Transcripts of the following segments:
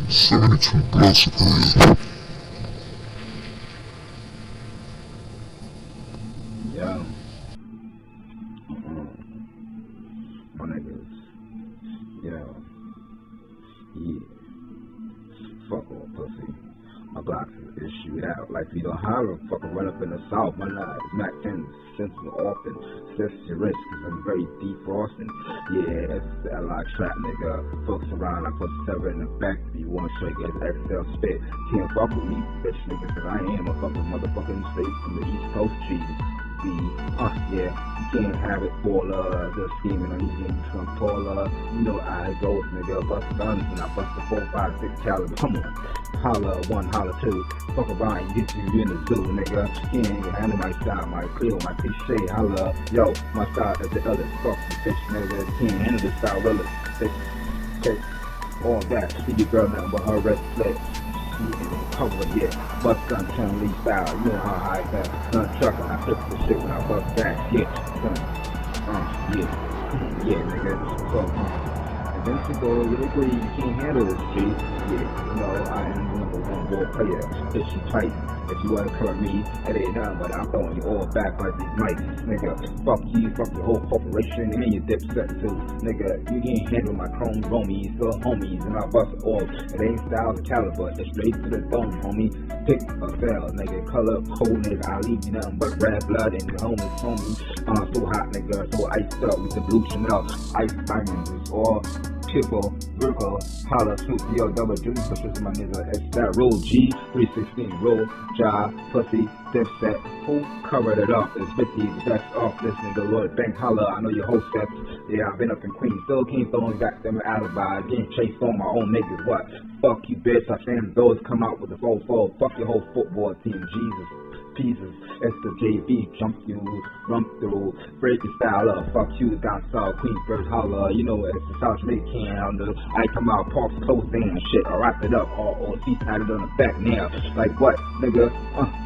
72 blocks of green. Yeah. My niggas. Yeah. Yeah. Fuck all pussy. My blocks is issued out like you don't holler. Fucking run up in the south. My life is Mac 10 sensible often. Assess your risk cause I'm very defrosting. Yeah, it's the LI trap nigga. Folks around, I put 7 in the back. If you want straight get XL spit. Can't fuck with me, bitch nigga, cause I am a fucking motherfucking state from the East Coast cheese. Yeah, you can't have it for the scheming on these niggas from taller. You know I go, nigga, bust guns and I bust the 4, 5, 6 caliber. Come on, holla 1, holla 2. Fuck around, you get you in the zoo, nigga. You ain't gonna handle my style, my clear, my cliche. Holla, yo, my style is the other. Fuck the bitch, nigga. You can't handle the style, well, bitch, all that. See your girl nothing but her red flag. Cover, yeah, bust gun, turn lead style, you know how high that gun truck and I flip the shit when I bust back, yeah, nigga, so, and then she go, you agree, you can't handle this, G, yeah, you know, I am the #1 ball player, bitch, you tight, if you wanna cover me, it ain't nothing, but I'm throwing you all back like these mics, nigga, fuck you, fuck your whole corporation, and your dip set too, nigga, you can't handle my chrome romies, the homies, and I bust it all, it ain't style the caliber, it's straight to the dome, homie, pick a fail, nigga, color, cold, nigga, I leave you nothing but red blood, and your homies, so hot, nigga, so iced up, with the blue Chanel, ice diamonds, it's all Pickle, Virgo, Holla, Snoop, Yo, Double Junior, pushes my nigga, it's that roll, G, 316, roll, job, pussy, dipset, who covered it up, it's 50, best off this nigga, Lord, bank, holla, I know your whole steps, yeah, I've been up in Queens, still can't throw and got them alibi, getting chased on my own niggas, what, fuck you bitch, I fan those come out with the 4-4, fuck your whole football team, Jesus. Pieces, it's the JV, jump you, run through, break your style up, fuck you, down south, Queensbridge, holla, you know it's the South Jamaica can I come out, parks close down shit, I wrap it up, all C-sided on the back now, like what, nigga,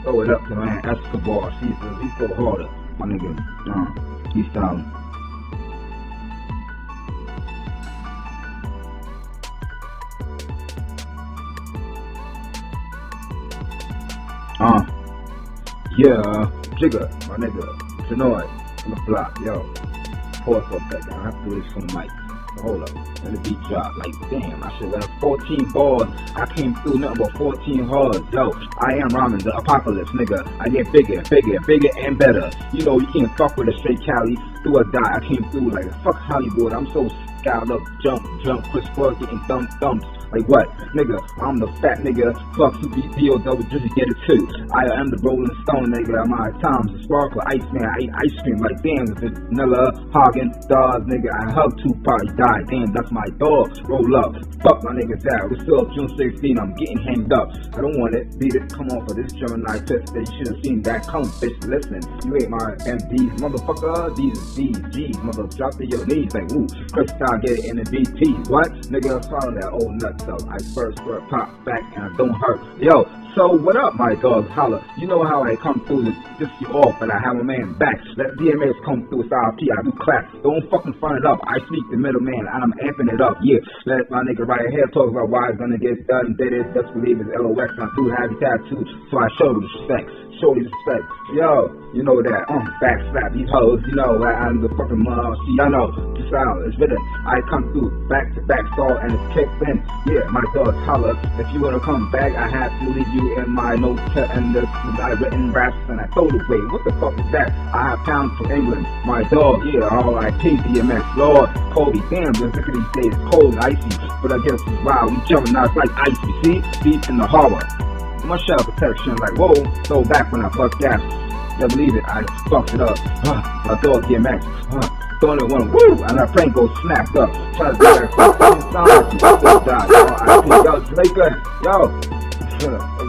throw it up to man, Escobar, Jesus, he's so harder, my nigga, he's styling. Yeah, Jigger, my nigga, Tanoy, on the block, yo. Pause for a second, I have to do this from the mic. So hold up, let the beat drop. Like, damn, I should have 14 bars. I came through nothing but 14 hard. Yo, I am rhyming the apocalypse, nigga. I get bigger, and better. You know, you can't fuck with a straight Cali. Do or die, I came through like fuck Hollywood. I'm so scouted up, jump, Chris Paul getting thumps. Like what? Nigga, I'm the fat nigga. Fuck you, B.O.W. just get it too. I am the Rolling Stone nigga. My times the sparkler, Iceman. I eat ice cream like damn. It's vanilla, Hagen, Dawes, nigga. I hug Tupac, he died. Damn, that's my dog. Roll up. Fuck my niggas out. It's still June 16. I'm getting hanged up. I don't want it. Beat it. Come on for this Gemini test. They should have seen that come, bitch. Listen, you ain't my MDs, motherfucker. These G's, mother. Drop to your knees like woo. Crystal get it in the BT. What? Nigga, follow that old nut. So I first pop back and I don't hurt. Yo, so what up, my dog? Holla. You know how I come through this you off, but I have a man back. Let DMS come through with RP. I do clap. Don't fucking front it up. I speak the middleman and I'm amping it up. Yeah, let my nigga right here talk about why it's gonna get done. Did it? Just believe it's LOX. I do have tattoo, so I show the respect. Show the respect. Yo, you know that. Back slap these hoes. You know I'm the fucking see, I know. The sound is written. I come through back to back, saw and it's kicked in. Yeah, my dog holla. If you wanna come back, I have to leave you in my notes and this I written raps and I throw it away. What the fuck is that? I have pounds from England. My dog, yeah, R.I.P. DMX, Lord, Kobe. Damn, look at these days, cold and icy. But I guess it's wild. We jumping out like ice. You see, deep in the harbor. My shell protection, like whoa, so back when I fucked gas. You believe it, I fucked it up. My dog DMX, throwing it one, woo, and our plane goes snapped up. Try to do that quick, still die. Yo, Jamaica, yo,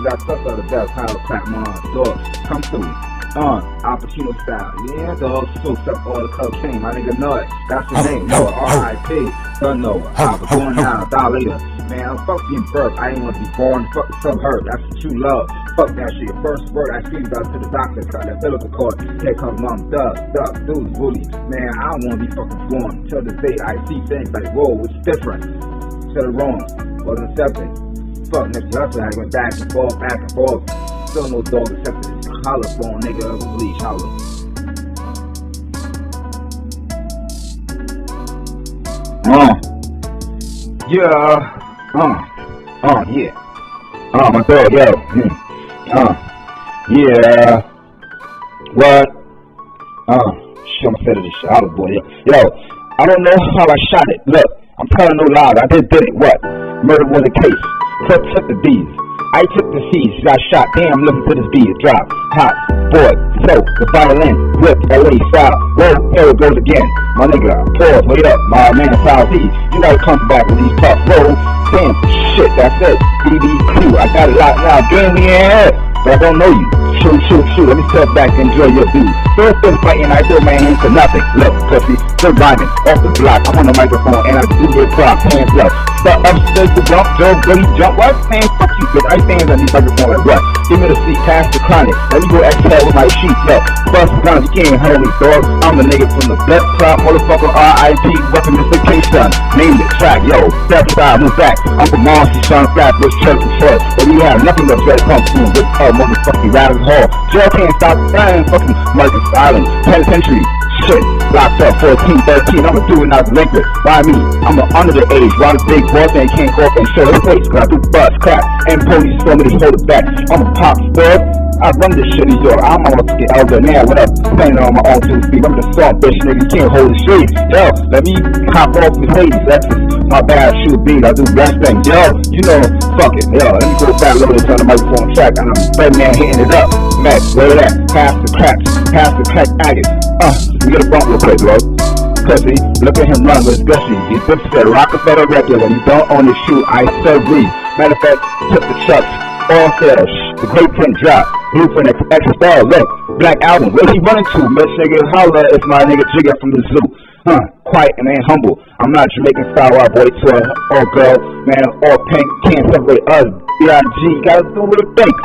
that stuff out of that power clap, my dog, come through. Al Pacino style, yeah, dog, so up all the cocaine, my nigga know it, that's the name, no, R.I.P. Don't know, I'm going now, $1 later. Man, fuck being birth. I ain't want to be born. Fuck some hurt. That's what you love. Fuck that shit. First word I screamed out to the doctor. Cut that umbilical cord. Here comes mom. Duck, dude, bully. Man, I don't want to be fucking born. Till this day, I see things like, whoa, it's different. To the wrong. Wasn't accepting. fuck Nipsey Hussle had went back and forth, back and forth. Still no dog except for this holler phone nigga with bleach holler. Yeah. My dog, yo. Yeah. What? Shit, I'ma say to this shit, holler boy, yo. I don't know how I shot it. Look, I'm telling no lies. I did it. What? Murder was a case. Clip took the D's. I took the C's. Got shot. Damn, listen to this beat. It drop. Hot. Boy. So, the violin. Whip. LA style. Whoa, here it goes again. My nigga. Pause. Wait up. My man, South East. You gotta come back with these tough rolls. Damn. Shit. That's it. BBQ. I got it locked now. Game we in here. But I don't know you. Shoot. Let me step back and enjoy your view. First been fighting, I throw my hands to nothing. Look, pussy, still rhyming. Off the block, I'm on the microphone and I do your prop. Hands up. Start upstairs to jump, Joe, Billy jump. What? Man, fuck you, bitch. I stand on these microphone like what? Give me the seat, pass the chronic. Let me go exhale with my sheet. Yo, bust guns, you can't hold me, dog. I'm the nigga from the blood prop, motherfucker, RIP, weapon son. Name the track, yo. Step side, move back. I'm from Marcy, Sean Flat, Bush, Church, and Church. But we have nothing but dread come through with motherfucking Rattles Hall. Jail can't stop the flying, fucking Marcus Island. Penitentiary, shit, locked up 14, 13. I'ma do it not liquor. Why me? I'm under the age. Why the big boss ain't can't go up and show his face? Cause I do bust, crap, and police told me to hold it back. I'm a pop star. I run this shit in York. I'm a motherfucking elder now. What up? Standing on my own 2 feet. I'm the soft bitch nigga. You can't hold the street. Yo, let me hop off with Hades. That's my bad shoot beat. I do best things. Yo, you know, fuck it. Yo, let me go back Lotus on the microphone track. And I'm Birdman hitting it up. Max, where it at? Pass the crack agate. We get a bump real quick, bro. Pussy, look at him run with his gushy. These bitches said Rockefeller regular. You don't own the shoe. I serve breathe. Matter of fact, took the trucks. All sales. The great print drop. Blueprint extra star. Look, Black Album. Where's he running to? Bitch nigga holla. It's my nigga Jigga from the zoo. Quiet and ain't humble. I'm not Jamaican style our boy to an all girl, man, all pink. Can't separate us. B.I.G. Gotta do what it think.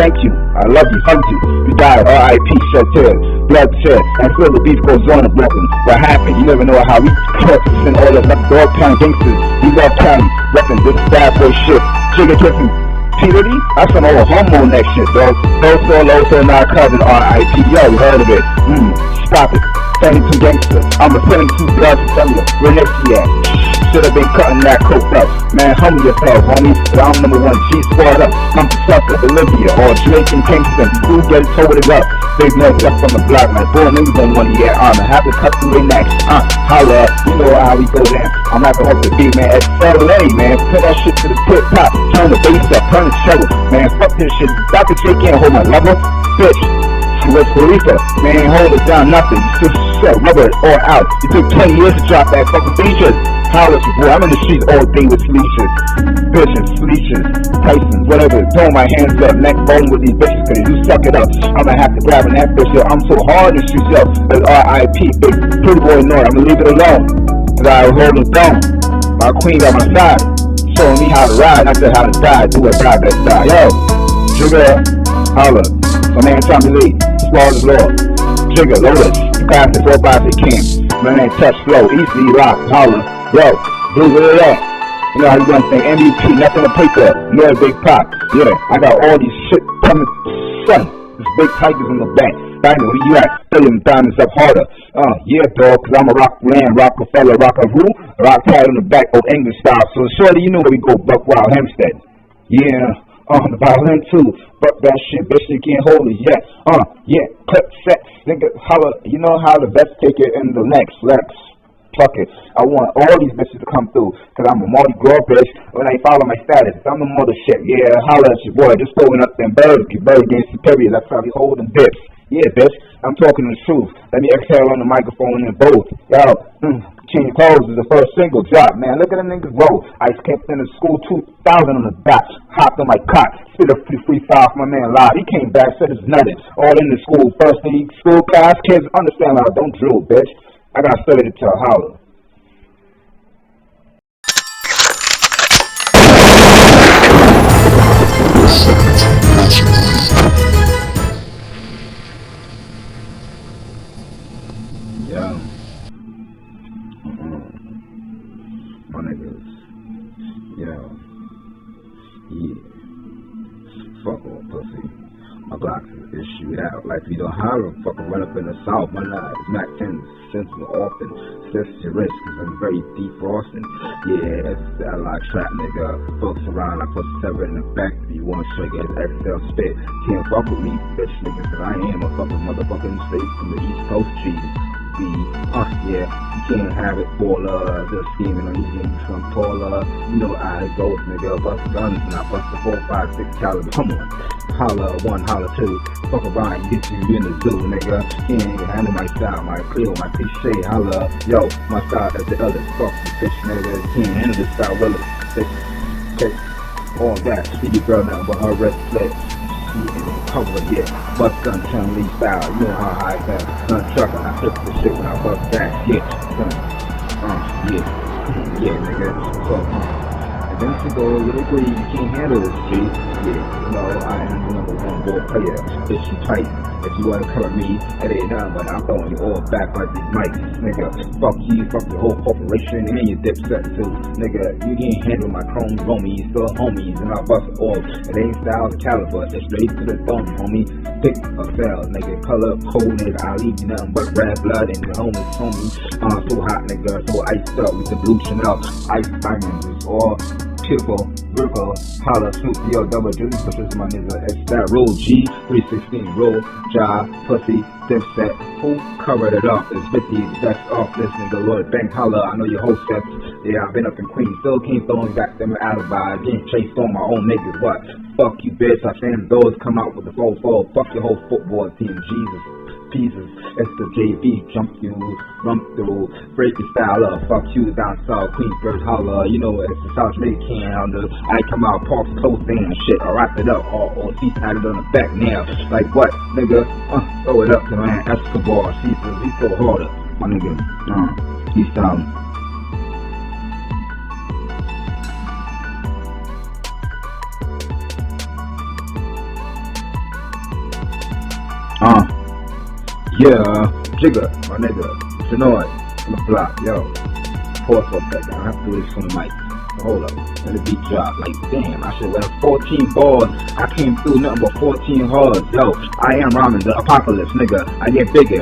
Thank you. I love you. Hug you. You died. R.I.P. Shed tears. Blood shed. And still the beef goes on in Brooklyn. What happened? You never know how we cook and all that dog pound gangsters. We love county. Reppin' this bad boy shit. Jigga kissing. P-Diddy? That's some old homo next shit, dog. Loso, now cousin R.I.P. Yo, you heard of it. Stop it. 72 gangster. I'm a 72 blood cellular. Where next he at? Should've been cutting that coke up. Man, humble yourself, homie. But I'm number 1 G-Squad up. I'm the sucker, Olivia, or Drake and Kingston. You get it, told it up. Big niggas up from the block, man. Boy, niggas don't want to get armor. Have to cut through their necks. Holla, you know how we go down. I'm rapping off the beat, man. XLA, man. Put that shit to the tip top. Turn the bass up, turn the treble. Man, fuck this shit. Dr. J can't hold my level. Bitch. West Khalifa, man, ain't hold it down nothing. You still shut, rubber it all out. It took 10 years to drop that fucking features. Holla, boy, I'm in the streets all day with sleeches. Bitches, sleeches, Tysons, whatever. Throwing my hands up, neck bone with these bitches, cause you suck it up. I'ma have to grab an that bitch, yo. I'm so hard in the streets, yo. There's R.I.P. Big pretty boy North. I'ma leave it alone, cause I was holding down. My queen got my side, showing me how to ride, not just how to die. Do a die, best die. Yo, Jigga, holla. My man trying to lead. Swallow the law. Jigga, Lotus. You pass it 4 by 6 camp. My man touch flow. Easily lock. Holla. Yo, blue, where it at? You know how you run thing. MVP, nothing to paper. No big pop. Yeah, I got all these shit coming. Son, there's big tigers in the back. Diamond, where you at? Fill them diamonds up harder. Yeah, dog, cause I'm a rock land, Rockefeller, Rockaroo. Rock tag on the back, old English style. So shorty, you know where we go, Buck Wild Hempstead. Yeah. The violin too, but that shit, bitch, you can't hold it yet. Yeah, clip set, nigga, holla, you know how the best take it in the next, let's fuck it. I want all these bitches to come through, cause I'm a Mardi Gras bitch, when they follow my status, I'm the mother shit, yeah, holla at your boy, just throwing up them birds, get bird against superior, that's how we holding dips. Yeah, bitch, I'm talking the truth, let me exhale on the microphone in both, yo, Change Clothes is the first single drop, man. Look at them niggas roll. I kept in the school 2000 on the dot. Hopped on my cot. Spit a freestyle for my man Live. He came back, said it's nutted. All in the school. First thing, school class, kids understand how don't drill, bitch. I got started to tell holler. Yeah. My niggas, yeah. block is shoot out. Like if you don't holler, fucking run up in the south. My life is not 10 cents often. Assess your risk, cause I'm very defrosting. Yeah, it's that like trap nigga. Folks around, I put 7 in the back. If you want to trigger his XL spit, can't fuck with me, bitch nigga, cause I am a fucking motherfucking state from the East Coast cheese. Yeah, you can't have it for the scheming on these niggas from taller. You know how it goes, nigga. Bust guns and I bust the 4, 5, 6 caliber. Come on, holla 1, holla 2. Fuck around, get you in the zoo, nigga. Can't handle my style, my clear, my cliche. Holla, yo, my style is the other. Fuck you, bitch, nigga. Can't handle this style, well, bitch. Okay, all that. See your girl now, but her red flag. Cover, yeah, bust gun, turn Lee style, you know how I got gun truck and I flip the shit when I bust back, yeah, yeah, nigga, so, eventually go a little greedy, you can't handle this shit, yeah, you know, I am the #1 ball player, bitch, you tight, if you wanna color me, it ain't nothing, but I'm throwing you all back like these mics, nigga, fuck you, fuck the whole corporation, and your dipset too, nigga, you can't handle my chrome homies, still homies, and I bust it all, it ain't style caliber, it's straight to the thumb, homie, pick a cell, nigga, color coded, I leave you nothing but red blood, and the homies, homie, so hot, nigga, so iced up, with the blue Chanel, ice diamonds, it's all Kipple, Ripple, Holla, Snoop, yo, double Juice, but this is my nigga, it's that roll G, 316, roll, job, pussy, dipset, who covered it up, it's 50, that's off this nigga, Lord, bang, holla, I know your whole sets, yeah, I've been up in Queens, still can't throw back them alibi, getting chased on my own niggas, what, fuck you bitch, I seen those come out with the 4-4, fuck your whole football team, Jesus. Pieces, it's the JV, jump you, rump through, break your style up, fuck you, down south, Queensbridge, holla, you know it's the South Lake can handle, I come out, parks close down, shit, I wrap it up, all C-sided on the back now, like what, nigga, throw it up to man, Escobar, Caesar, he so harder, my nigga, he's down. Yeah, Jigger, my nigga, Tanoy, on the block, yo, pause for a second, I have to wait for the mic, hold up, let the beat drop, like damn, I should have 14 bars, I came through nothing but 14 hard, yo, I am rhyming the apocalypse, nigga, I get bigger,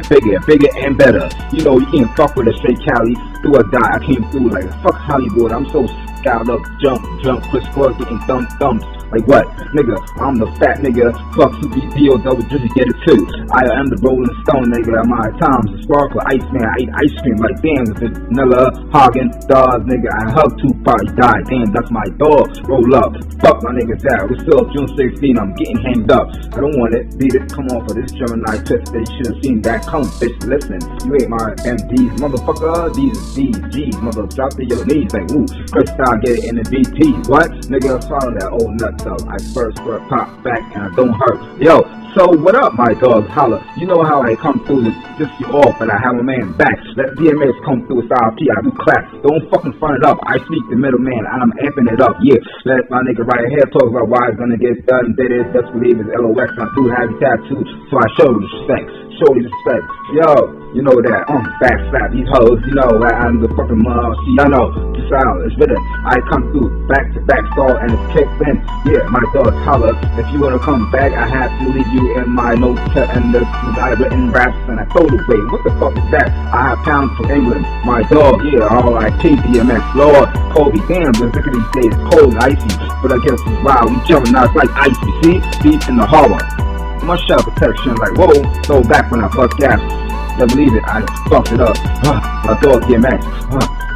and better, you know, you can't fuck with a straight Cali, do or die, I came through like, fuck Hollywood, I'm so scaled up, jump, crisscross, getting thumps, like what, nigga, I'm the fat nigga, fuck CBO, double just get it too, I am the Rolling Stone nigga, my time's a sparkler, Iceman, I ate ice cream, like damn, if it's vanilla, Hagen, Dawes, nigga, I hug Tupac, he died, damn, that's my dog, roll up, fuck my niggas out, we're still June 16, I'm getting hanged up, I don't want it, beat it, come on for this Gemini twist, they should've seen that come, bitch, listen, you ain't my MDs, motherfucker, these G's, mother, drop to your knees, like, ooh, Chris style, get it in the BT, what, nigga, swallow that old nut. I first pop back and I don't hurt. Yo, so what up, my dog? Holla. You know how I come through to just you off and I have a man back. Let DMS come through with RP. I do clap. Don't fucking front it up. I speak the middleman. I'm amping it up. Yeah. Let my nigga right here talk about why it's gonna get done. Did it? Just believe it's LOX. I do have a tattoo, so I show respect. Show respect. Yo, you know that. Back slap these hoes. You know I'm the fucking mom. See, I know. The sound is written. I come through back to back stall and it's kicked in. Yeah, my dog holla. If you wanna come back, I have to leave you in my notes and the I written raps and I throw it away. What the fuck is that? I have pounds from England. My dog, yeah, R.I.P. DMX, Lord, Kobe, damn, look at these days, cold, icy, but I guess it's wild, we jumping out like ice, you see? Deep in the harbor. My shell protection, like, whoa, throw back when I bust gas. Don't believe it, I fucked it up. My dog DMX,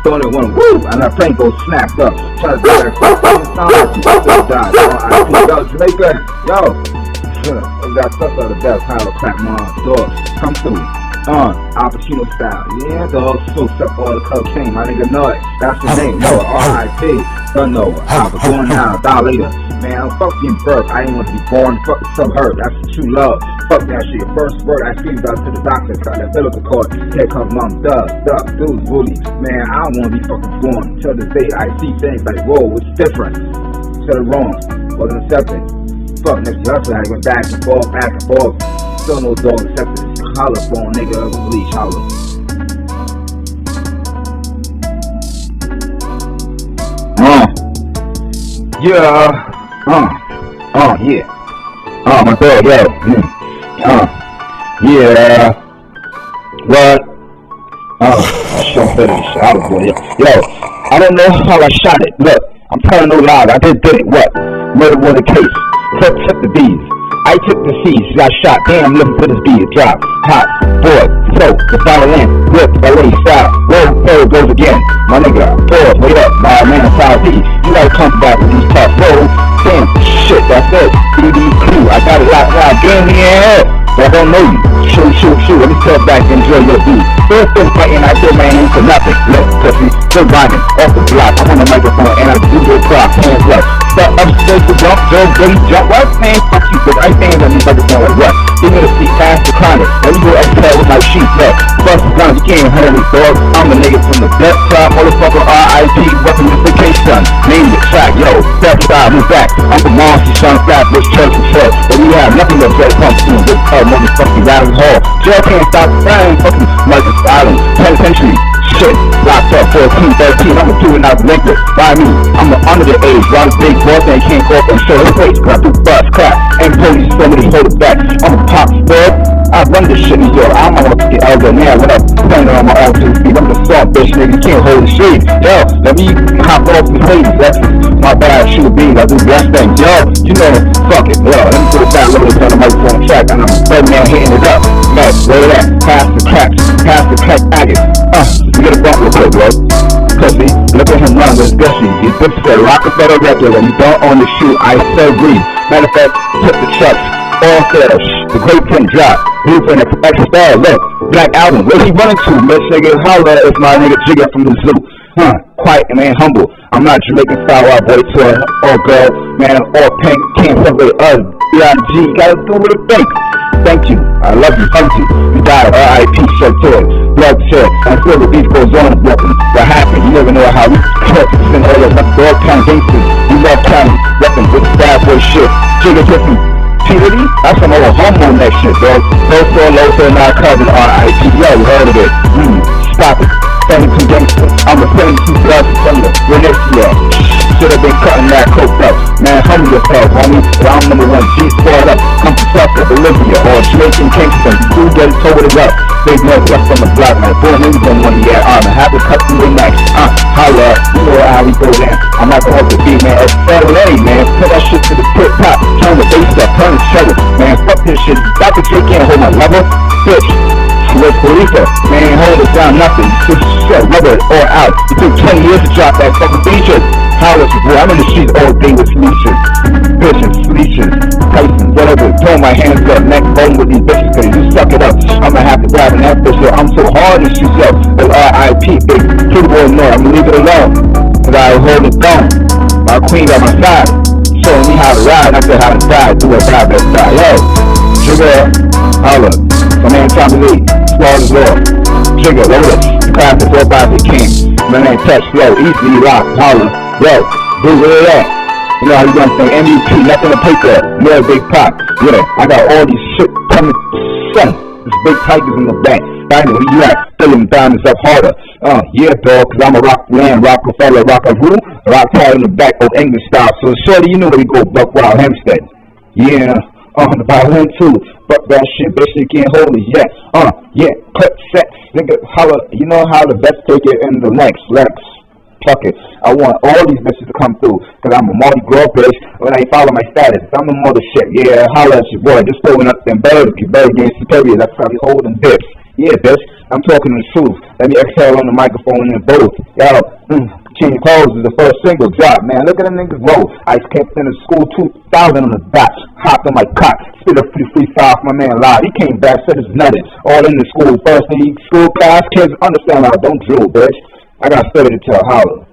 throwing it one, woo, and that plane goes snapped up. Try to do that fucking sound, you still died. R.I.P. Yo, Jamaica, yo. Got stuff out of the best, Tyler clap my dog, come through, Al Pacino style, yeah, dog, so up all the cocaine, my nigga know it, that's the name, no, R.I.P. Don't know, Alpha, going now, die later, man, fuck being birth, I ain't want to be born, fuck the sub-hurt, that's the true love, fuck that shit, first word, I screamed out to the doctor, got that umbilical cord, here comes mom, dude, bully, man, I don't want to be fucking born, till this day, I see things like, whoa, it's different, said it wrong, wasn't accepted. Fuck next wrestler, I went back and forth. Still no dog except this holler phone nigga, bleach holler. Yeah. My dog, yo. Yeah. What? I shot the shit out of boy. Yo, I don't know how I shot it. Look, I'm telling no lie. I just did it. What? Murder was the case. Took the B's. I took the C's. Got shot. Damn, looking for this B. It dropped. Hot. Boy. So, the violin. Whip. LA style. Whoa, there it goes again. My nigga. Pause. Wait up. My man, South D. You gotta come back with these tough rolls. Damn, shit. That's it. BBQ. I got it locked out. Get in the air. But I don't know you. Shoot. Let me step back and enjoy your beat. First thing fighting, I throw my hands for nothing. Look, pussy, still grinding off the block. I'm on the microphone and I do your prop. Hands up. Start upstairs to jump, jump. What? Man, fuck you, bitch. I stand on the microphone like what? Give me the seat, pass the chronic. Let me go exhale with my sheet. Look, bust the gun, you can't hurt me, dog. I'm a nigga from the desktop, motherfucker, RIP, weaponification. Name the track, yo. Step side, move back. I'm the monster, son, flatbush, church and church. But we have nothing but jet pumps soon. This motherfucking Rattle Hall. Jail can't stop the flying, fucking Marcus Island. Penitentiary. Shit, locked up 14, 13, I'ma do it now liquor. By me, I'm under the age, while the big boss ain't can't go up and show his face. Cause I do bust crap, and police somebody hold it back. I'm a pop stud, I run this shit in New York. I'm on the elbow now, what up? Playing on my altitude speed, I'm the soft bitch, nigga, you can't hold the shade. Yo, let me hop off the ladies, that's my bad, shoot beans, I do best things. Yo, you know, fuck it, yo, let me put it back, Lotus on the microphone track, and I'm third man hitting it up. No, where that? Pass the crack agate. You get a bump real quick, bro. Pussy, look at him run with Gushy. He's good for the Rockefeller record and you don't own the shoe. I so agree. Matter of fact, put the trucks all there. The great pin drop. Blueprint extra star. Look, Black Album. Where he running to? Let's nigga holler if my nigga Jigga from the zoo. Quiet and man humble. I'm not Jamaican style white boy to all girl, man, all pink. Can't separate us. B.I.G. Gotta do what it think. Thank you. I love you. Thank you. You died. R.I.P. Shed tears. Blood shed. And still the beef goes on. What happened? You never know how we cut in all of us dog town gangsters. We love county. Weapons with bad boy shit. Jigga different. P.Diddy? That's some old homo next shit, dog. Lotus and our cousin R.I.P. Yo, you heard of it. Stop it. 72 gangsters. I'm a 72 blood defender. Renetia. Should have been cutting that coke up. Man, humble yourself, homie. I'm number one G squad up. Come to Sucker, Bolivia, or Jamaican Kingston. You do get it, told it up. Big no plus on the block, man. Boy, niggas don't want to get arm. I have to cut through the neck. Holla, you know how we go down. I'm not going to beat, man. It's LA, man. Put that shit to the tip top. Turn the bass up, turn the treble. Man, fuck this shit. Dr. J can't hold my level. Bitch. With Khalifa, man, hold it down, nothing. Just shit, rubber it all out. It took 20 years to drop that fucking feature. How is it, boy? I'm in the streets all day with solutions. Bitches, solutions, Tyson, whatever. Throw my hands up, neck bone with these bitches, cause you suck it up. I'ma have to grab an that bitch, yo. I'm so hard in streets, yo. But R.I.P. big kid boy, no, I'ma leave it alone. Cause I hold it down. My queen got my side. Showing me how to ride, not just how to die. Do a die, best die, yo. Sugar, holla. My man Tommy Lee, Squad is Lord. Jigga, Lotus, the craft is all by the king. My name touch slow, easily rock, holler. Yo, do where it at? You know how you gonna say MVP, nothing to paper, no big pop. Yeah, I got all these shit coming, son. There's big tigers in the back. I know where you at, fill them diamonds up harder. Yeah, dog, cause I'm a rock land, Rockefeller, Rockaroo, rock hard in the back, old English style. So shorty, you know where we go, Buck Wild Hempstead. Yeah. The violin too, fuck that shit, bitch, you can't hold it yet. Yeah, cut, set, nigga, holla, you know how the best take it in the next, Lex, fuck it. I want all these bitches to come through, cause I'm a Mardi Gras bitch, when I follow my status, I'm the mother shit, yeah, holla at your boy, just throwing up them birds, you better get superior, that's how we holding dips. Yeah, bitch, I'm talking the truth, let me exhale on the microphone in both, yo, Change Clothes is the first single drop, man. Look at them niggas roll. Ice kept in the school 2000 on the dot. Hopped on my cock. Spit a free file for my man live. He came back, said it's nothing. All in the school. First thing, school class, kids understand how don't drill, bitch. I got study to tell holler.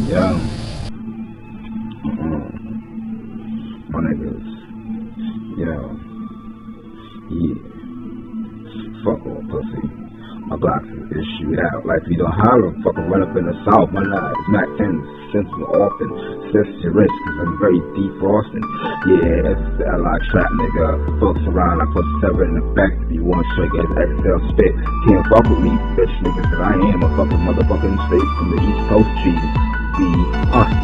Yeah. My niggas. Yeah. fuck all pussy. My blocks is shoot out like we don't holler, fucking run up in the south. My life is Mac 10 cents more often. Assess your risk, cause I'm very defrosting. Yeah, it's the LI trap, nigga. Folks around, I put 7 in the back. If you want straight as XL spit, can't fuck with me, bitch, nigga, cause I am a fucking motherfucking state from the East Coast cheese.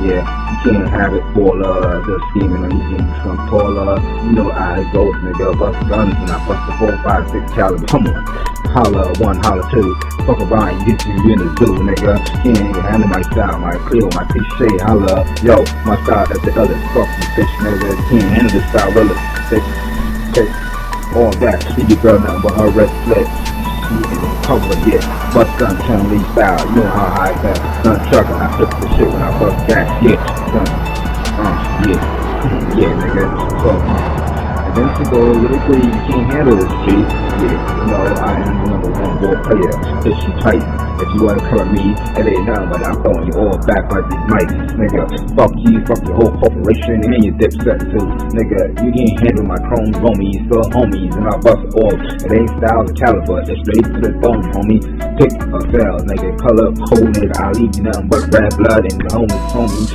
Yeah, you can't have it for the scheming or anything from taller. You know I goes, nigga, bust guns and I bust the 4, 5, 6 caliber. Come on, holla 1, holla 2. Fuck around, you get you in the zoo, nigga. Can't even handle my style, my clear, my cliche. Holla, yo, my style that's the other. Fuck you, bitch, nigga. Can't handle the style, really. Bitch, all that. Leave your girl nothing but her red flips. Cover, yeah, bust gun, turn lead style, you know how I got gun trucker, I flip the shit when I bust gas, yeah, yeah, nigga, so, and then to go lyrically, you can't handle this shit, yeah, you know, I am the #1 ball player, bitch, you tight, if you wanna cover me, it ain't nothing but I'm throwing you all back like these mics, nigga, fuck you, fuck your whole corporation, and your dipset too, nigga, you can't handle my chrome homies, the homies, and I bust all, it ain't style the caliber, it's straight to the dome, homie, pick a cell, nigga, color coded, I leave you nothing but red blood, and the homies,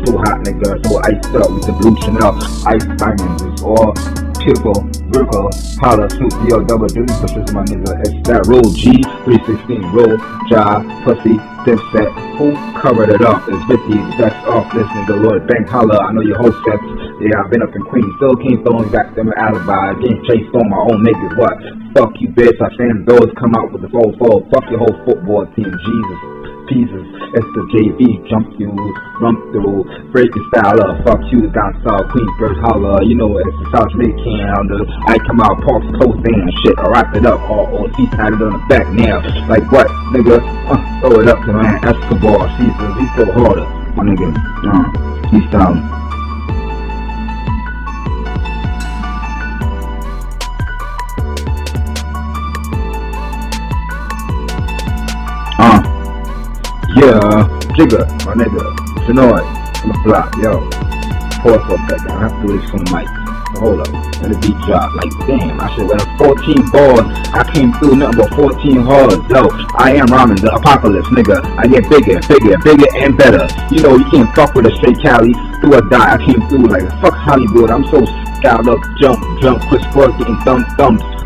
so hot, nigga, so iced up with the blue Chanel, ice diamonds, it's all Pickle, Brickle, Holla, Snoop, double D, push this my nigga, it's that roll G, 316, roll, job, pussy, dipset, who covered it up, it's 50, that's off this nigga, Lord Bank, holla, I know your whole sets, yeah, I've been up in Queens, still can't throw back them alibi, getting chased on my own niggas, what, fuck you bitch, I stand those come out with the full, fuck your whole football team, Jesus. Pieces, it's the JV, jump you, run through, break your style up, fuck you, down south, Queensbridge, holla, you know it's the South Jamaican, I come out, Parks Coast, and shit, I wrap it up, all C-sided on the back now, like what, nigga, throw it up to man, Escobar, Caesars, he's so harder, my nigga, he's down. Yeah, Jigger, my nigga, Sonoy, on the block, yo. Pause for a second, I have to do this from the mic. So hold up, let the beat drop. Like, damn, I should have 14 bars. I came through nothing but 14 hard. Yo, I am rhyming the apocalypse, nigga. I get bigger, and better. You know, you can't fuck with a straight Cali. Do or die, I came through like, fuck Hollywood. I'm so scaled up, jump, Chris Ford getting thumped.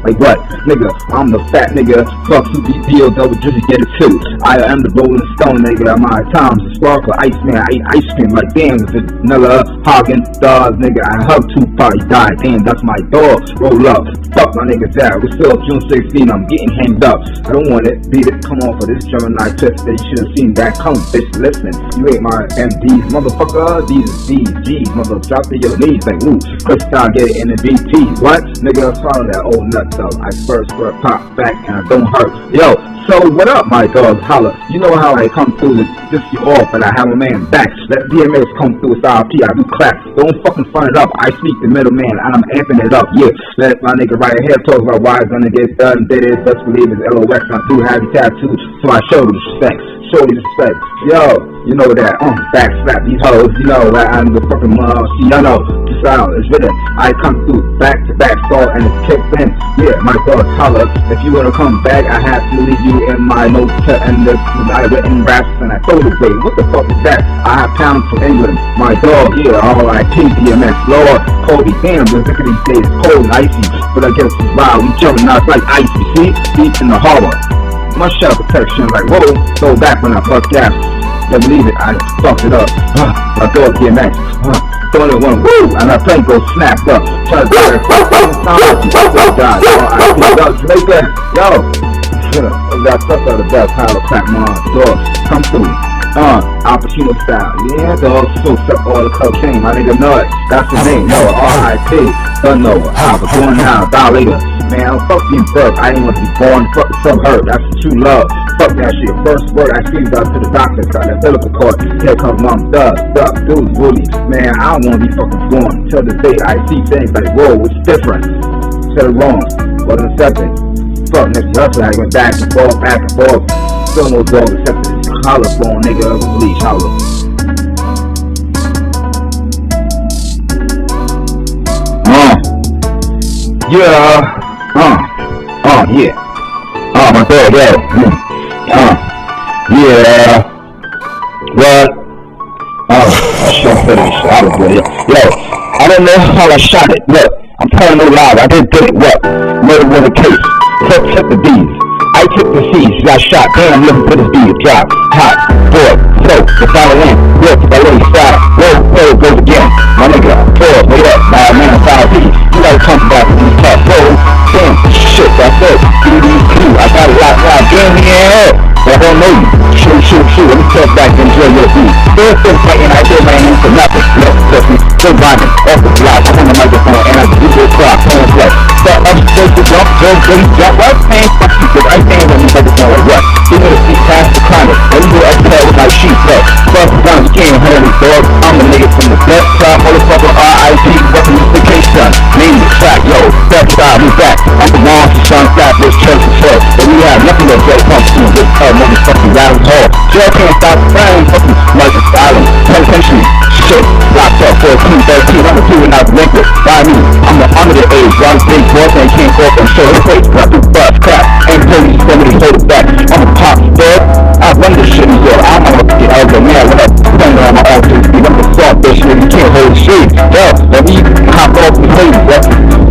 Like what? Nigga, I'm the fat nigga. Fuck you, BPO, double drizzy, get it too. I am the Rolling Stone nigga. My time's a sparkler, Iceman. I eat ice cream like damn. If it's vanilla, Hagen, Dawes, nigga. I hug Tupac, he died. Damn, that's my dog. Roll up. Fuck my nigga dad. We're still June 16. I'm getting hanged up. I don't want it. Beat it. Come on for this Gemini twist. That you should have seen that come, bitch. Listen, you ain't my MDs, motherfucker. These G's, mother. Drop to your knees like ooh. Crystal get it in the BT. What? Nigga, swallow that old nut. I first pop back and I don't hurt. Yo, so what up, my dog? Holla. You know how I come through to diss you off, and I have a man back. Let DMX come through with RP. I do clap. Don't fucking front it up. I speak the middleman. I'm amping it up. Yeah, let my nigga right here talk about why it's gonna get done. Did it? Best believe it's LOX. I do have you tattooed, so I show respect. Show respect. Yo, you know that. Back slap these hoes. You know that I'm the fucking see, I know. Style is written. I come through back to back, saw and it's kicked in. Yeah, my dog holla. If you wanna come back, I have to leave you in my notes and this I written raps and I throw it away. What the fuck is that? I have pounds from England. My dog, yeah, R.I.P. DMX, Lord, Kobe. Damn, the look of these days cold and icy, but I guess it's wild. We jumping out like ice. You see, deep in the harbor. My shell protection, like whoa, throw back when I fuck gas. Don't believe it, I fucked it up. My dog DMX. Throw it one, woo, and our plane goes snapped up. Try to get God, Jamaica, yo, that stuff out of the best, how to clap my dog, come through, Opportuno style, yeah, dog, so suck all the cocaine, my nigga know it, that's the name, no, R.I.P., don't know, how, but going now, die later, man, fuck being broke, I ain't want to be born, fuck some hurt, that's the true love. Fuck that shit. First word I screamed out to the doctor, got that umbilical cord. Here comes mom, dude, bully. Man, I don't want to be fucking born. Till this day, I see things like, whoa, it's different. Said it wrong. Wasn't accepted. Fuck, next hustle, I went back and forth. Still no dog accepted. Holla, phone, nigga, release, holla. Yeah. Oh, my bad, yo. Yeah. What? Oh, I shot finish. I was good. Yo, I don't know how I shot it. Look, I'm telling no lie. I didn't get it. What? Murder was a case. Took the D's. I took the C's. Got shot. Damn, looking for this D. Drop. Hot. Boy. So, the final in. Look, the lady side. Whoa, goes again. My nigga. Pause. Wait up. My man, 5 P. You gotta come back with these tough. Whoa. Damn. Shit. That's it. I got a lot. Damn, yeah. I don't know you. Shoot. Let me step back and enjoy your beat. Still fighting out there, man, for nothing. Look, pussy. Still grinding. Off the block. I'm on the microphone and I do this clock. Playing flex. Start up, supposed to jump. Jump. What? Man, fuck you. Cause I stand on the microphone like what? You know the seat past the climate. Let me go exhale with my sheet. Look. First down, skin, honey, dog. I'm the nigga from the best side. Motherfucker, R.I.P. Weaponification. Name the track, yo. Best side, we back. I'm the one to shine flat. This church is hell. But we have nothing to get pumped to this motherfucking Round Hall. Jail can't stop flying fucking like a silent. Penitentiary. Shit. Locked up for 213. I'm a doing out liquor. By me. I'm the under the age. Young big boss and can't go up and show his face. I do bust crap. Ain't police somebody hold it back. I'm a pop star. I run this shit, yo. I'm a fucking elder man. What up? Thunder on my altar. I'm the soft bitch. You can't hold the shade. Yo. Let me hop off the plate.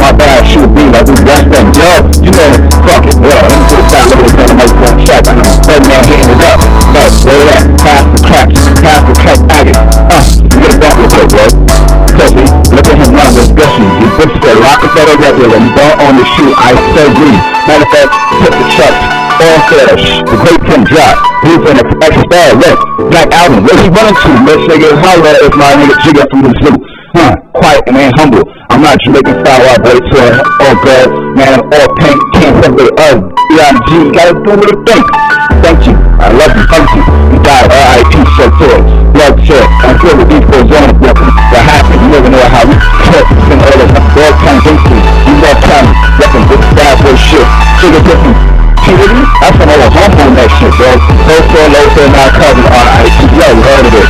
My bad. Shoot me. I do best thing. Yo. You know. Fuck it. Yo. Let me put it down. Let me put it down. One check. I know. Third man hitting it up. But where you at? Pass the crack agate. You get a bump real quick, bro. Pussy, look at him run with gushing. You bitch said Rockefeller regular. You don't own the shoe. I so green. Matter of fact, put the chucks. All fish. The great Tim drop. Blue in the extra star. Look. Black album. Where's he running to? Bitch nigga, holla if my nigga jigger from the zoo. Quiet and ain't humble. I'm not Jamaican style, I boy to it. All good, man, all pink. Can't separate us. B.I.G. Gotta do what it think. Thank you. I love you. Thank you. You died. R.I.P. Shut to it. Blood shit. I'm sure the beat goes on. What happened? You never know how we cut. And all of us. Dog time gangsters. You love time. Weapon. This bad boy shit. Sugar different. Puberty? That's when I was humble in that shit, bro. Lotus, now cousin. R.I.P. Yo, you heard of it.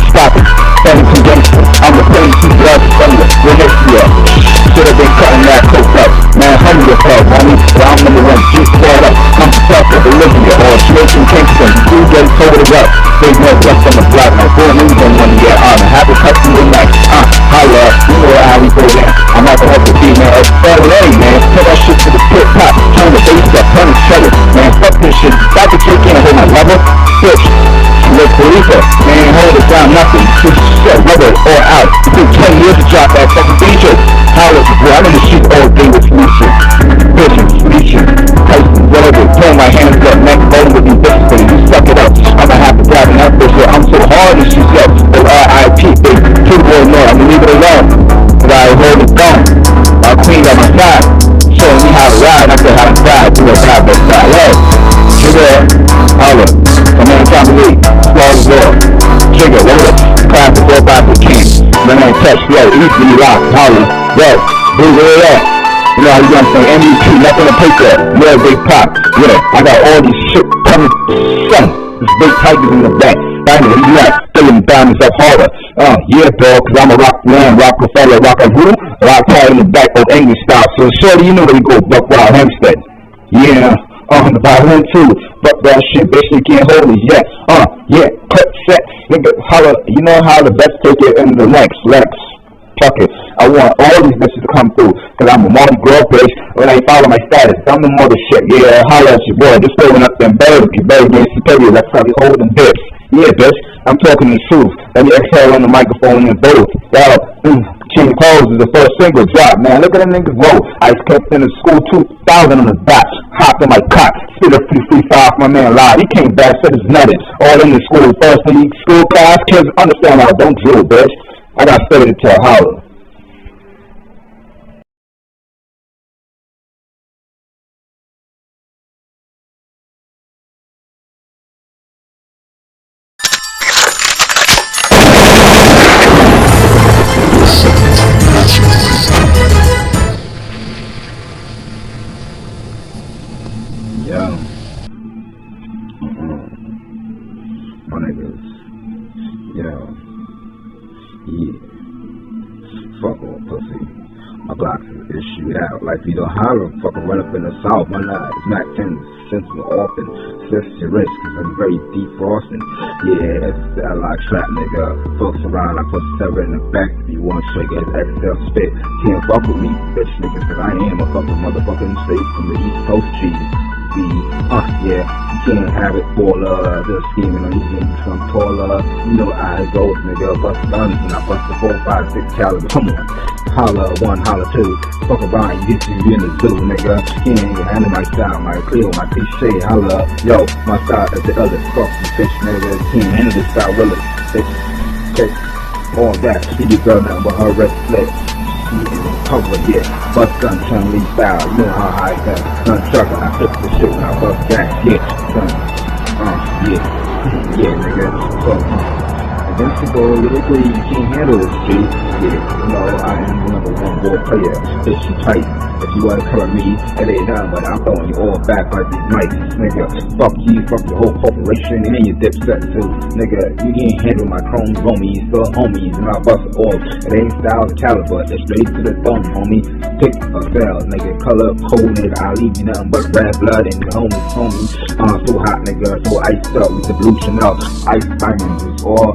Stop it. 17 gangsters. I'm the 22 blood thunder. We're next year. Should have been cutting that coke up. Man, humble yourself, homie. I'm number one. Get squared up. I'm stuck with Olivia or Jamaican Kingston. You get told it up. Big no left on the block. My full moves on one year. I'm a happy customer tonight. Holla. You know how we go down. I'm not gonna have to be, man. It's LA, man. Put that shit to the pit top. Turn the bass up. Turn the shredder. Man, fuck this shit. Stop the shit. Can't hold my level. Bitch. Look, Khalifa, man, hold it down, nothing. Just shit, rubber or out. It took 10 years to drop that fucking DJ. How is it, bro? I'm in the street all day with Felicia. Bitches, Felicia, Tyson, whatever. Throwing my hands up, neck bowling with these bitches, but you suck it up. I'ma have to grab an that bitch, I'm so hard and she's up. Oh, R.I.P. baby. Two boy, no, I'ma leave it alone. Cause I hold it down. My queen on my side. Showing me how to ride, I said how to ride. Do a ride, but style. Yo, Jigger, holla. My man trying to leave. Flawless world. Jigger, Lotus. Class the 4-5 king. My man touch, yo, easily lock, holla. Yo, blue, where you at? You know how you gonna say MVP, nothing to pick up. Yeah, big pop. Yeah, I got all these shit coming. Son, this big tigers in the back. Diamond, where you at? Filling diamonds up harder. Yeah, dog, cause I'm a rock man, Rockefeller, rock a who? Rock hard in the back of English style. So, shorty, you know where you go, Buck Wild Hempstead. Yeah. The violin too, but that shit, bitch, you can't hold it yet. Yeah, cut, set, nigga, holla, you know how the best take it in the legs, fuck it. I want all these bitches to come through, cause I'm a Mardi Gras bitch, when I follow my status, I'm the mother shit, yeah, holla at your boy, just throwing up them birds, you better get superior, that's how we holding dips. Yeah, bitch, I'm talking the truth, let me exhale on the microphone and both, yo, King Clothes is the first single drop, man. Look at them niggas roll. I kept in the school 2000 on the back. Hopped in my cot. Spit a free fire for my man live. He came back, said it's nutted. All in the school. First in the school class. Kids understand how I don't drill, bitch. I got started to a holler. Yo. My niggas. Yo. Yeah. Fuck all pussy. My block is shoot out. Like you know, how the fucking run up in the south, my night. It's not 10 cents more often. Assess your risk, cause I'm very defrosting. Yeah, that's that like trap nigga. Folks around, I put 7 in the back. If you want trigger, exhale spit. Can't fuck with me, bitch niggas, cause I am a fucking motherfucking straight from the East Coast cheese. Yeah, you can't have it for the scheming on you getting some taller. You know I goes, nigga, bust guns and I bust the 4, 5, 6 caliber. Come on, holla 1, holla 2. Fuck around, you get you in the zoo, nigga. Can't even handle my style, my clear, my cliche. Holla, yo, my style is the other. Fuck you, bitch, nigga. Can't handle this style, will it? Bitch, okay, all that. See your girl now, but her red split. Cover, yeah, bust gun, turn lead style, you know how I got gun trucker, I flip the shit when I bust gas, yeah, yeah, nigga, so, invincible, you agree, you can't handle this shit, yeah, you know, I am the #1 ball player, bitch, you tight, if you wanna cover me, it ain't nothing, but I'm throwing you all back like these mics, nigga, fuck you, fuck the whole corporation, and your dipset too, nigga, you can't handle my chrome homies, the homies, and I bust it all, it ain't style the caliber, it's straight to the thumb, homie, pick a fail, nigga, color, cold, nigga, I leave you nothing but red blood, and the homies, so hot, nigga, so iced up, with the blue Chanel, ice diamonds, is all,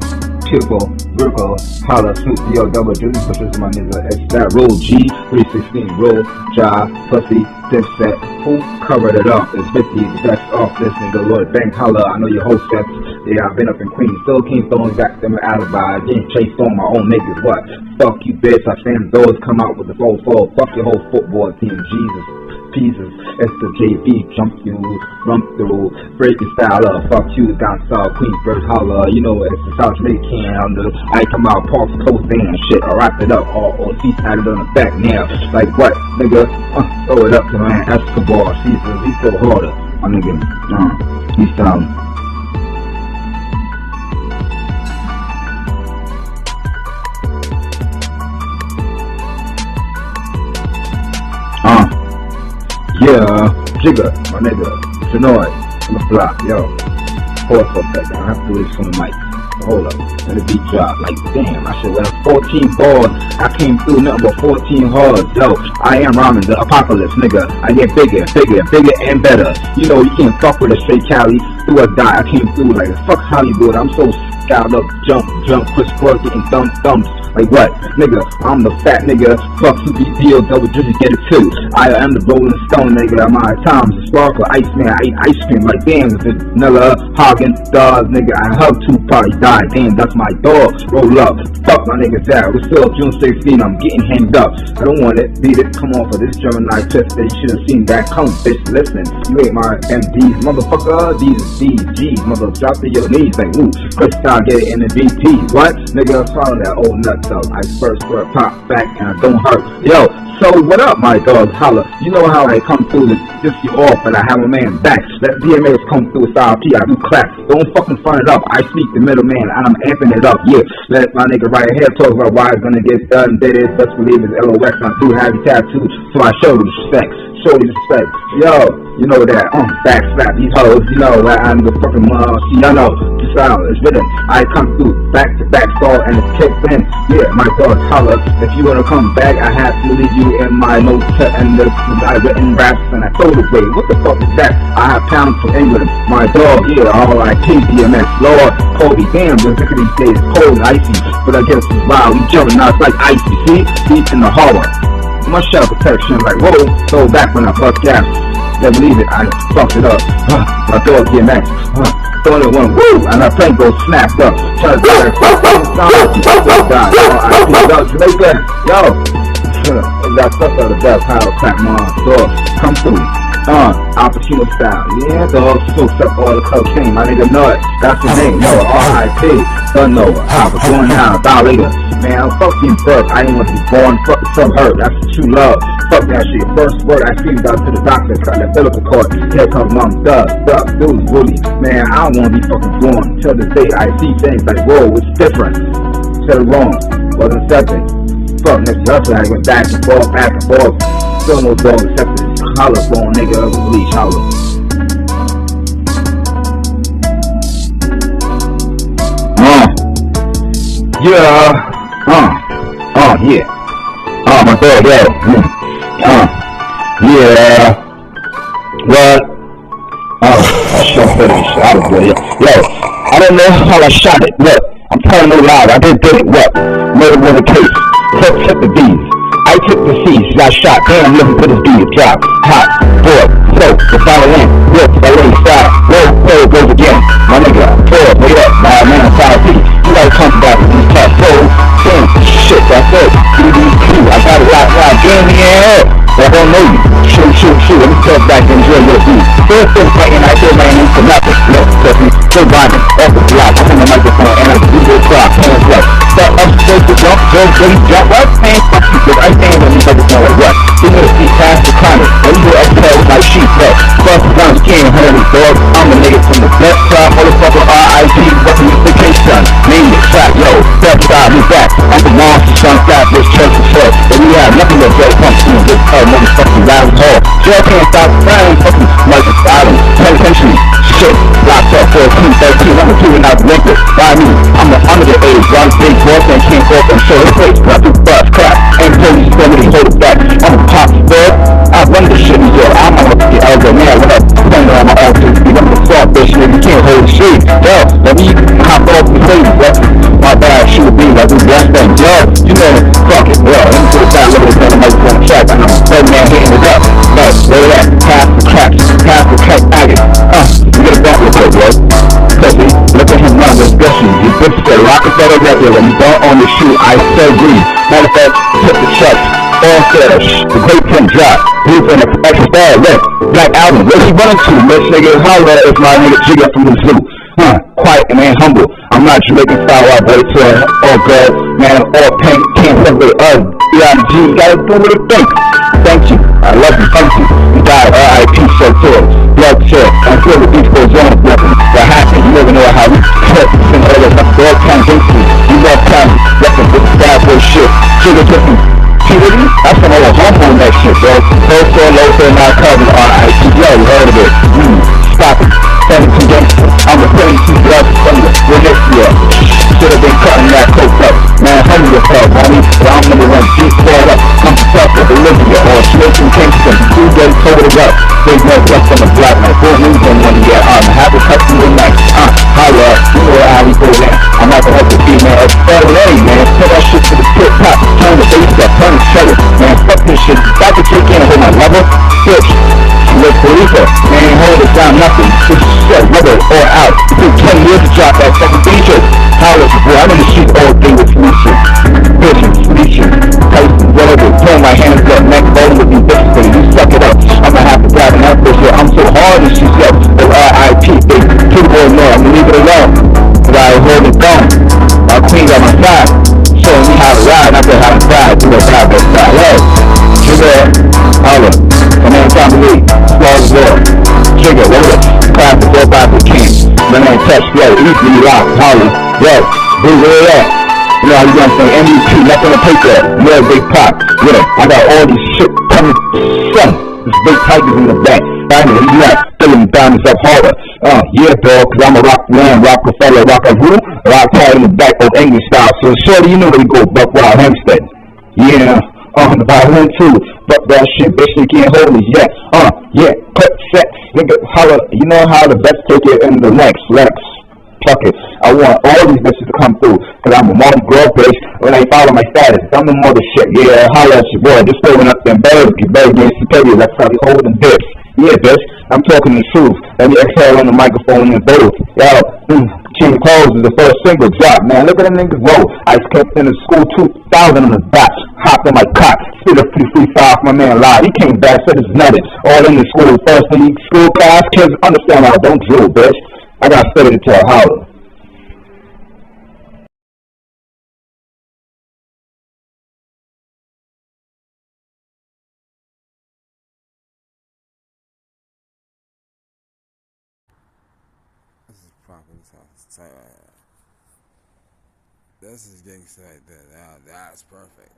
Triple, Virgo, holla, Snoop, yo, double Juice, but this is my nigga, it's that roll G, 316, roll, job, pussy, dipset, who covered it up, it's 50, that's off this nigga, Lord, bang, holla, I know your whole sets, yeah, I've been up in Queens, still can't throw back them alibi, getting chased on my own niggas, what, fuck you bitch, I stand those, come out with the 4-4, fuck your whole football team, Jesus. Pieces, it's the JV, jump you, run through, breaking style up, fuck you, down south, Queensbridge, holla, you know, it's the South Jamaican, I come out, Parks Coast, and shit, I wrap it up, all C-sided on the back now, like what, nigga, throw it up to man, Escobar, Caesar, he's so harder, my nigga, he's yeah, Jigger, my nigga, Tanoy, on the block, yo, pause for a second, I have to do this from the mic, hold up, let the beat drop, like damn, I should have 14 bars, I came through nothing but 14 hard, yo, I am rhyming the apocalypse, nigga, I get bigger, and better, you know, you can't fuck with a straight Cali, do or die, I came through like, fuck Hollywood, I'm so scaled up, jump, Chris Brown getting thumbs, like what, nigga, I'm the fat nigga, fuck CBD, double digit, get it too, I am the Rolling Stone, nigga, my time's a sparkle, Iceman, I eat ice cream, like damn, it's vanilla, Hagen, dog, nigga, I hug Tupac, he died, damn, that's my dog, roll up, fuck my niggas out, we're still June 16, I'm getting hanged up, I don't want it, beat it, come on for this Gemini twist, you should've seen that come, bitch, listen, you ain't my MDs, motherfucker, these G's, mother, drop to your knees, like, ooh, first time get it in the BT, what, nigga, follow that old nut up, I first word pop back, and I don't hurt, yo, so what up, my dog, holla, you know how I come through to just you off, but I have a man back, let DMAs come through with RP, I do clap, don't fucking front it up, I speak the middleman, I'm amping it up, yeah, let my nigga right here talk about why it's gonna get done, did it, best believe it's LOX, I'm too heavy tattoo, so I show you respect, yo, you know that, back slap these hoes, you know, I'm the fucking see, I know, the style is written, I come through, back to back, stall, and it's kicked in, yeah, my dog, holla, if you wanna come back, I have to leave you in my notes, and the, I written raps, and I throw it away, what the fuck is that, I have pounds from England, my dog, yeah, R.I.P. DMX, Lord, Kobe, damn, the sick of these days, cold and icy, but I guess it's wild, we jumping out, it's like icy, see, deep in the harbor, my shell protection, like, whoa, throw back when I fuck gas, never believe it, I fucked it up, my dog DMX, throwing it one, woo, and our plane goes snapped up, try to get that, Jamaica, yo, that stuff out of that power clap, my dog, come through, Al Pacino style, yeah, dog, soaks up all the cocaine, my nigga Nut, that's the name, yo, R.I.P. Don't know how it's going down, about later, man, fuck being broke, I ain't want to be born, fuck some hurt, that's true love, fuck that shit, first word I screamed out to the doctor, got that umbilical cord, here comes mom, dude, bully, man, I don't want to be fucking born, till this day I see things like, whoa, it's different, said it wrong, wasn't accepted, fuck, next hustle, I went back and forth, still no dog accepted, holla, phone nigga, bleach, holla. Yeah, Oh, my dog, yo. Yeah. What? Oh, I shot finish. I was good. Yo, I don't know how I shot it. Look, I'm telling no lie. I did it. What? Murder was a case. Took the B's. I took the C's. Got shot. Damn, looking for this B. Drop. Hot. Boy. So, the final in. Look, I lay side. Roll goes again. My nigga. Boy, wait up. My man, I'm proud of you. You gotta come back with these top four. Damn, shit, that's it. BBQ. I got a lot. Get me in here. I don't know you. Shoot. Let me step back and enjoy your beat. First thing fighting, I feel my name for nothing. Look, pussy, still grinding. Off the block, I'm on the microphone, and I do this drop. Hands up. Step up, supposed to jump, jump, what? Man, fuck you, cause I stand on the microphone like what? You know the seat past the climate, and you go exhale with my sheet, bro. Plus, I'm scared, honey, dog. I'm a nigga from the best side, motherfucker, R.I.P. Fucking Mr. K-Son. Name it, trap, yo. Step side, me back. I'm the monster, son, fat, bitch, church and short. But we have nothing but Joe comes to this motherfucking loud hall. Jail can't stop crying, fucking like a silent. Penitentiary, shit, locked up 14, 13, I'm a two and out liquor. By me, I'm the under the age, one big boss and can't walk and show his face. But I do bust, crap, and police tell me to hold it back. I'm a pop star, I run this shit, yo. I'm a fucking elder man, what up? Standing on my altar, I'm a soft bitch, nigga, you can't hold the shade. Yo, let me hop off the stage, what? My bad, shoot a beam, I do best thing. Yo, you know, fuck it, yo, let me put it down, look at the microphone track, I know, third man hitting it up. No, where that? Pass the crack agate. You get a back real quick, bro. Pussy, look at him run, especially. You bitch said Rockefeller record, when you don't own the shoe, I still breathe. Matter of fact, took the checks. All said, the great Tim drop. He's in the extra star, look. Black album, where's he running to? Bitch nigga, holla if my nigga Jigga from the zoo. Quiet and ain't humble. I'm not Jamaican style white boy to all good. Man, all pink, can't separate us. B.I.G. gotta do what it thinks. Thank you, I love you, thank you. You died, R.I.P. so tall. Blood chill, I'm sure the beach goes on with nothing. What happened? You never know how we cut. Send all the dog time gangsters. You love time, reppin' with the bad boy shit. Sugar drippin'. Puberty? That's some old humble on that shit, bro. Lotus, now cousin, R.I.P. Yo, you heard of it. Stop it. 17 gangsters. I'm a 32 drugs from the Venetia. Should've been cutting that coke up. Man, humble yourself, homie. But I'm number one, G-squared up. I'm tough with Olivia or Smoking Kingston. 2 days told it up. There's no flex on the black night. 4 moves on one year. I'm happy cutting the night. Holla, you know how we go down. I'm not gonna help the female. It's LA, man. Put that shit to the tip top. Turn the bass up, turn the shutter. Man, fuck this shit. Back to kick in and hold my level. Bitch. Look, Khalifa, man, hold it down, nothing. This shit, whether or out. It took 10 years to drop that fucking feature. Holla, boy, I'm in the street all day with Felicia. Bitches, Felicia, Tyson, whatever. Throwing my hands up, neck bowling with these bitches, but you suck it up. I'ma have to grab an out this year. I'm so hard and she's up. R.I.P. baby. Pretty boy, no, I'm gonna leave it alone. Cause I hold it down. My queen's on my side. Showing me how to ride, not just how to ride. Do a ride, but style. Yo, Jigga, holla. My name Tom Lee, Flawless World. Jigga, Lotus, class the 4 by the king. My name Touch, yo, easily lock, holla. Yo, where you at? You know how you gonna say MVP, nothing to paper. Real big pop. Yeah, I got all this shit coming. Son, there's big tigers in the back. I know you at filling diamonds up harder. Yeah, dog, cause I'm a rock man, Rockefeller, rock a who? Rock hard in the back of English style. So shorty, you know where you go, Buck Wild Hempstead. Yeah. The violin too, but that shit, bitch, you can't hold me yet. Yeah, cut sex, nigga, holla, you know how the best take it in the next, Lex. Fuck it, I want all these bitches to come through, cause I'm a Mardi Gras bitch, when they follow my status, I'm the mother shit, yeah, holla at your boy, just throwing up them birds, get better getting superior, that's how we holding dips. Yeah, bitch, I'm talking the truth. Let me exhale on the microphone and both. Yo, King Clothes is the first single drop, man. Look at them niggas roll. I kept in the school 2000 on the back. Hopped in my cot. Spit a free file for my man live. He came back, said it's nutted. All in the school. First in the school class. Kids understand how I don't drill, bitch. I got studied it to a holler. This is proper. This is gangsta right there. That's perfect.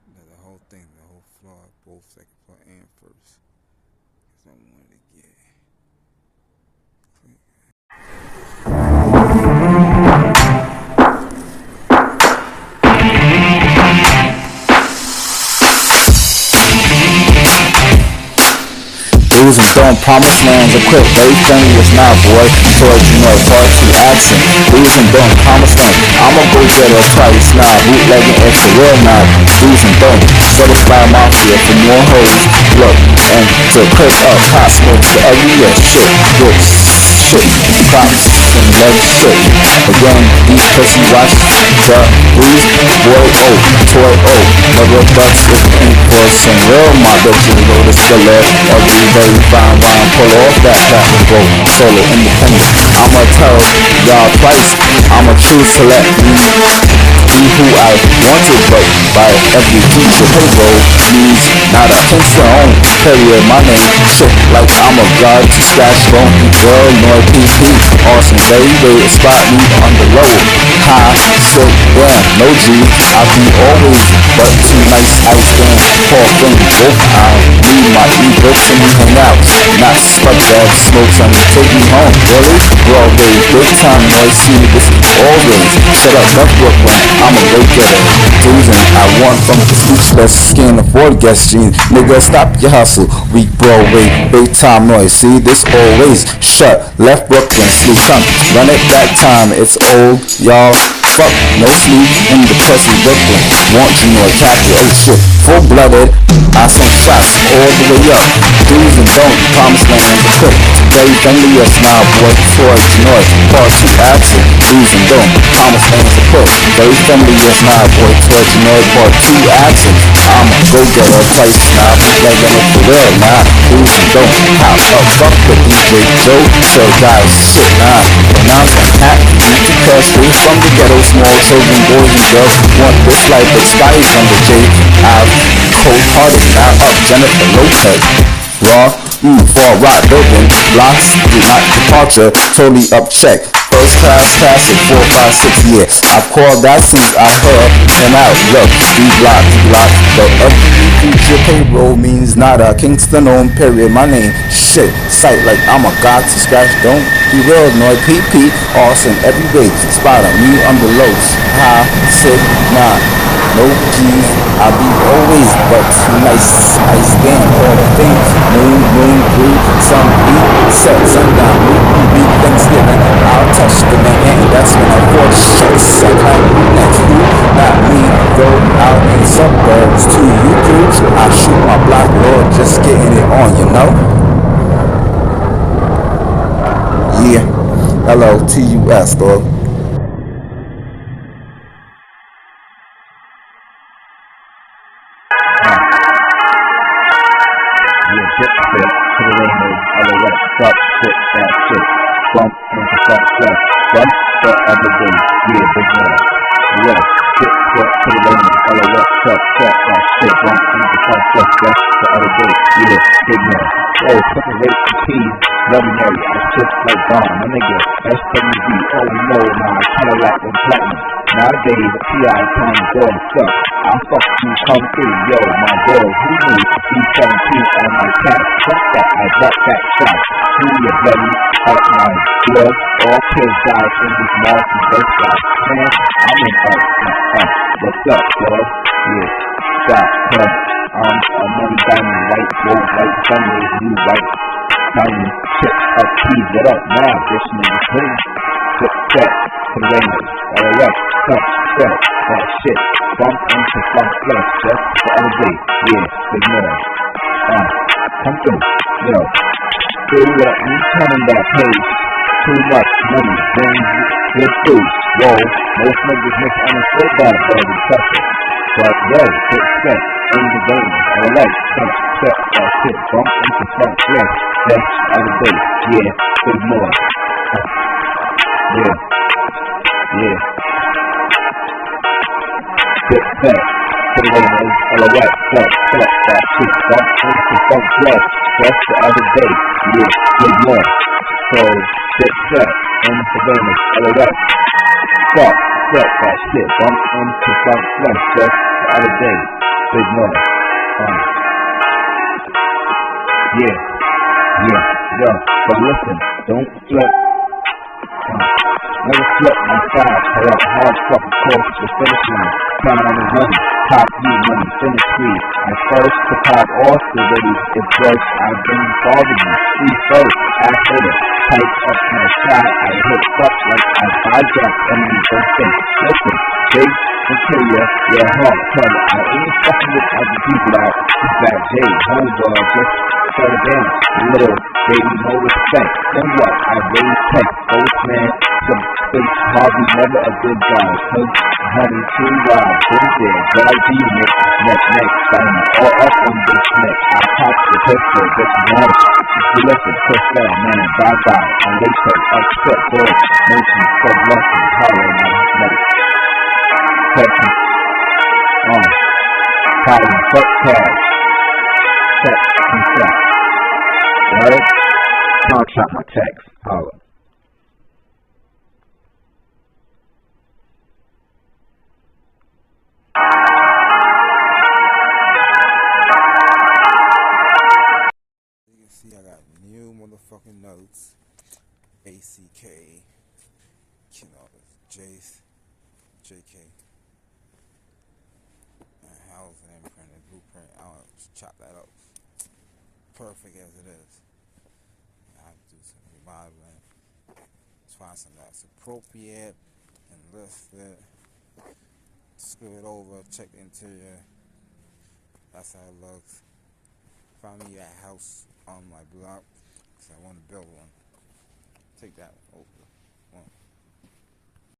The whole thing, the whole floor, both second floor and first. That's what I wanted to get. Dudes and throwing promised lands equipped, very friendly as now, boy. Towards you know, far too accent. Dudes and throwing promised lands. I'ma go get her twice now. Bootlegging it's a real now. Dudes and throwing. Satisfy mafia for more hoes. Look, and to Chris up, hot smoke to every shit. Good shit. Props and love shit. Again, these pussy watch the booze. Boy, oh, toy, oh. Mother bucks is pink for some real. My bitches Lotus killer. Every very fine wine. Pull off that crap and go solo independent. I'ma tell y'all twice. I'ma choose to let me be who I wanted, but by every teacher payroll means not a Kingston own. Period, my name shit like I'm a god to scratch bone. Girl, nor PP. Awesome, very spot me on the low. High, sick, damn, no G. I be always, but too nice ice damn. Paul Flynn, both I need my e-bricks and hang out. Not stuck bag smokes, I'm take me home. Really? Broadway, big time noise, see this always. Set up North Brooklyn, I'ma go get it. Dudes I want from the streets, best can't afford guest jeans. Nigga, stop your hustle. Weak Broadway, big time noise. See this always shut. Left Brooklyn, sleep come. Run it back time, it's old, y'all. Fuck, no sleep in the pussy Brooklyn. Want you know khaki, oh shit. Full blooded, I send shots all the way up. Dudes and don't, promised land and the cook. Very friendly, yes, now boy, towards north. Part 2 action, dudes and don't, promised land and the cook. Very friendly, yes, now boy, towards north. Part 2 action, I'ma go get her twice now. Like it for real now. Dudes and don't, hop up, fuck with DJ Joe. Show guys shit now. But now I'm happy, eat the cash straight from the ghetto. Small children, boys and girls want this life, but sky is under J. I'm cold-hearted now up Jennifer Lopez. Raw, for a rock building, blocks, do not departure, totally up check. First class classic, 4, 5, 6 years. I've called that since I heard him out. Look, D-block, the every future payroll means not a Kingston own period. My name, shit, sight like I'm a god to scratch. Don't be real, noise, PP, awesome, every day. Spot on me, I'm the Lotus. High, sick, nah. No keys, I be always but too nice. Ice damn, all the things. Moon, blue, sun, beat, set, sundown, beat, Thanksgiving. I'll touch the Manhattan, that's when I bought shit. Suck like next who? Not me, go out in suburbs to you dudes. I shoot my block, Lord, just getting it on, you know? Yeah, hello, TUS, dog. Bump into fuck flesh, bump the other day, yeah, big man. Yeah, shit, to the lane, LOS, fuck, that shit, bump into fuck flesh, the other day, yeah, big man. Oh, separate the keys, bloody Mary, I just like Don, my nigga, SWV, oh no, nah, Cadillac and Platinum. Nowadays, a P.I. time girl to fuck. I fuck you, come through, yo, my girl, who knew E17 on my cat? Fuck that, I bought that shot. Who you bloody, out my blood, all kids died in this mountain birth shot. Man, I'm in what's up, dog? Yeah, shot, cut. A money diamond, white, gold, white, sunrays, new, white, diamond, chip, up, keys, what up, now, bitch, nigga, clean. Flip, set, to the rainbows, LOS, touch, set, that shit, bump into funk flesh, just the other day, yeah, big man. Come through, yo. Feel what I'm telling that page. Too much money, brings good food. Whoa, most niggas misunderstood that, baby, touch it. But yo, get set, in the game, LOS, touch, set, that shit, bump into funk flesh, just the other day, yeah, big more. Yeah. Get set, put it on LOS, set, that shit, bump into funk flesh, just the other day, yeah, big more. So, get set, in the famous LOS, set, that shit, bump into funk flesh, just the other day, big more. Yeah, yo, but listen, don't flip. Never slip my side, correct, hard fuck, of course, the finish line. Count on the money, top you money, finish free. And first to pop off the ready, if worse, I've been following you. Free first, after the pipe up on the side, I hit up like I fired up and you don't think. Listen, big interior, yeah, hard color. I ain't fucking with other people out. It's that J, whole world, just shut it down. Little baby, no respect. Then what? I raised tech, ghost man, some space, Harvey, never a good guy. Cause honey, too wild, been there, God, you next, diamond, all up on this neck. I pop the pistol, just one. If you listen, push that, man, bye-bye. And they say, upset, boy, motion, sub lesson, power, and athletic. Question. Pattern, fuck cash. Check, contract. Right? Contract my text. Holla. You can see I got new motherfucking notes. ACK. You know, Jace. JK. Housing imprint and blueprint. I'll chop that up. Perfect as it is. I have to do some remodeling. Let's find something that's appropriate and list it. Screw it over, check the interior. That's how it looks. Find me a house on my block because I want to build one. Take that over. One.